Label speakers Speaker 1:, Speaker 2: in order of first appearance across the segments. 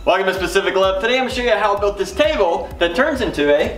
Speaker 1: Welcome to Specific Love. Today I'm going to show you how I built this table that turns into a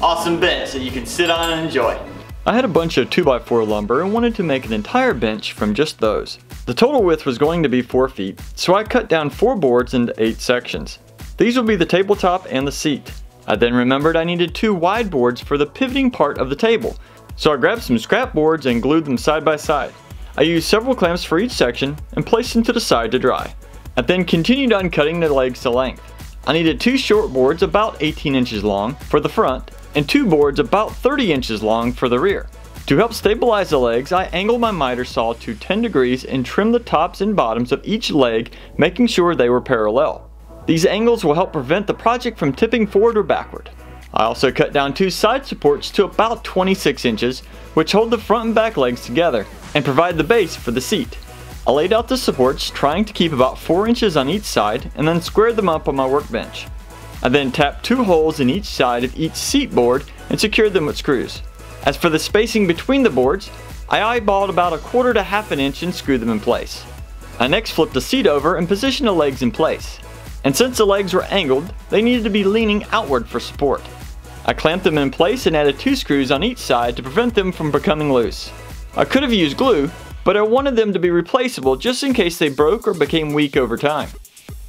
Speaker 1: awesome bench that you can sit on and enjoy. I had a bunch of 2x4 lumber and wanted to make an entire bench from just those. The total width was going to be 4 feet, so I cut down 4 boards into 8 sections. These will be the tabletop and the seat. I then remembered I needed 2 wide boards for the pivoting part of the table, so I grabbed some scrap boards and glued them side by side. I used several clamps for each section and placed them to the side to dry. I then continued on cutting the legs to length. I needed 2 short boards about 18 inches long for the front and 2 boards about 30 inches long for the rear. To help stabilize the legs, I angled my miter saw to 10 degrees and trimmed the tops and bottoms of each leg, making sure they were parallel. These angles will help prevent the project from tipping forward or backward. I also cut down 2 side supports to about 26 inches, which hold the front and back legs together and provide the base for the seat. I laid out the supports, trying to keep about 4 inches on each side, and then squared them up on my workbench. I then tapped 2 holes in each side of each seat board and secured them with screws. As for the spacing between the boards, I eyeballed about 1/4 to 1/2 inch and screwed them in place. I next flipped the seat over and positioned the legs in place. And since the legs were angled, they needed to be leaning outward for support. I clamped them in place and added 2 screws on each side to prevent them from becoming loose. I could have used glue, but I wanted them to be replaceable just in case they broke or became weak over time.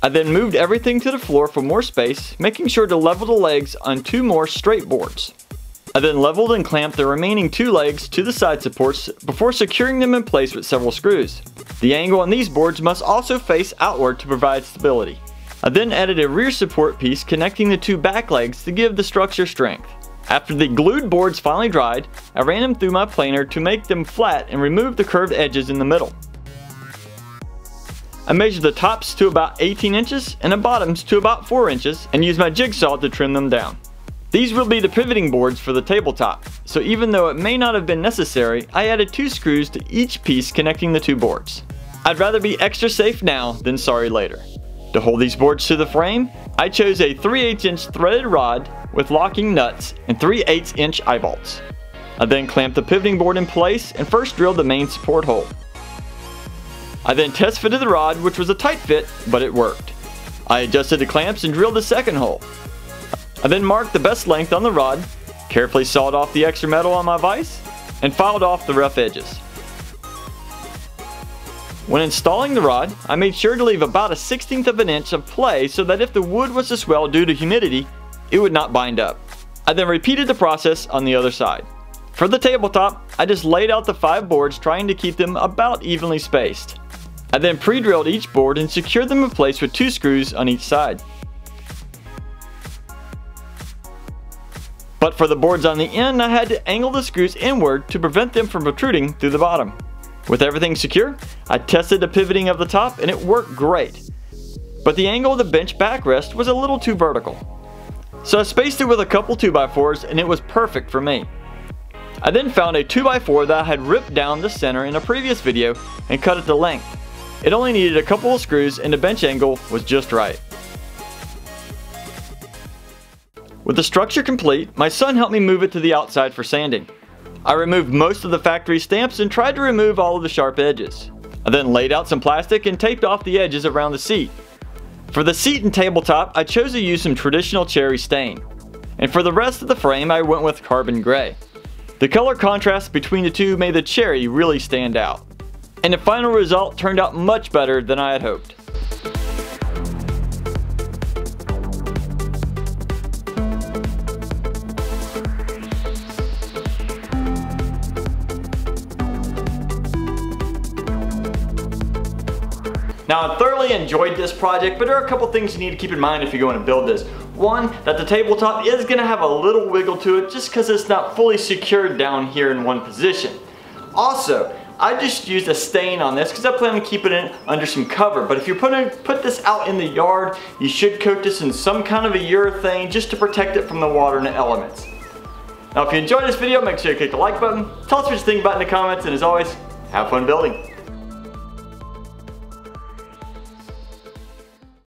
Speaker 1: I then moved everything to the floor for more space, making sure to level the legs on 2 more straight boards. I then leveled and clamped the remaining 2 legs to the side supports before securing them in place with several screws. The angle on these boards must also face outward to provide stability. I then added a rear support piece connecting the 2 back legs to give the structure strength. After the glued boards finally dried, I ran them through my planer to make them flat and remove the curved edges in the middle. I measured the tops to about 18 inches and the bottoms to about 4 inches and used my jigsaw to trim them down. These will be the pivoting boards for the tabletop, so even though it may not have been necessary, I added 2 screws to each piece connecting the 2 boards. I'd rather be extra safe now than sorry later. To hold these boards to the frame, I chose a 3/8 inch threaded rod with locking nuts and 3/8 inch eye bolts. I then clamped the pivoting board in place and first drilled the main support hole. I then test fitted the rod, which was a tight fit, but it worked. I adjusted the clamps and drilled the second hole. I then marked the best length on the rod, carefully sawed off the extra metal on my vise, and filed off the rough edges. When installing the rod, I made sure to leave about 1/16 of an inch of play so that if the wood was to swell due to humidity, it would not bind up. I then repeated the process on the other side. For the tabletop, I just laid out the 5 boards, trying to keep them about evenly spaced. I then pre-drilled each board and secured them in place with 2 screws on each side. But for the boards on the end, I had to angle the screws inward to prevent them from protruding through the bottom. With everything secure, I tested the pivoting of the top and it worked great. But the angle of the bench backrest was a little too vertical. So I spaced it with a couple 2x4s and it was perfect for me. I then found a 2x4 that I had ripped down the center in a previous video and cut it to length. It only needed a couple of screws and the bench angle was just right. With the structure complete, my son helped me move it to the outside for sanding. I removed most of the factory stamps and tried to remove all of the sharp edges. I then laid out some plastic and taped off the edges around the seat. For the seat and tabletop, I chose to use some traditional cherry stain. And for the rest of the frame, I went with carbon gray. The color contrast between the two made the cherry really stand out. And the final result turned out much better than I had hoped. Now, I thoroughly enjoyed this project, but there are a couple things you need to keep in mind if you're going to build this. One, that the tabletop is going to have a little wiggle to it just because it's not fully secured down here in one position. Also, I just used a stain on this because I plan on keeping it under some cover, but if you're put this out in the yard, you should coat this in some kind of a urethane just to protect it from the water and the elements. Now, if you enjoyed this video, make sure you click the like button, tell us what you think about it in the comments, and as always, have fun building.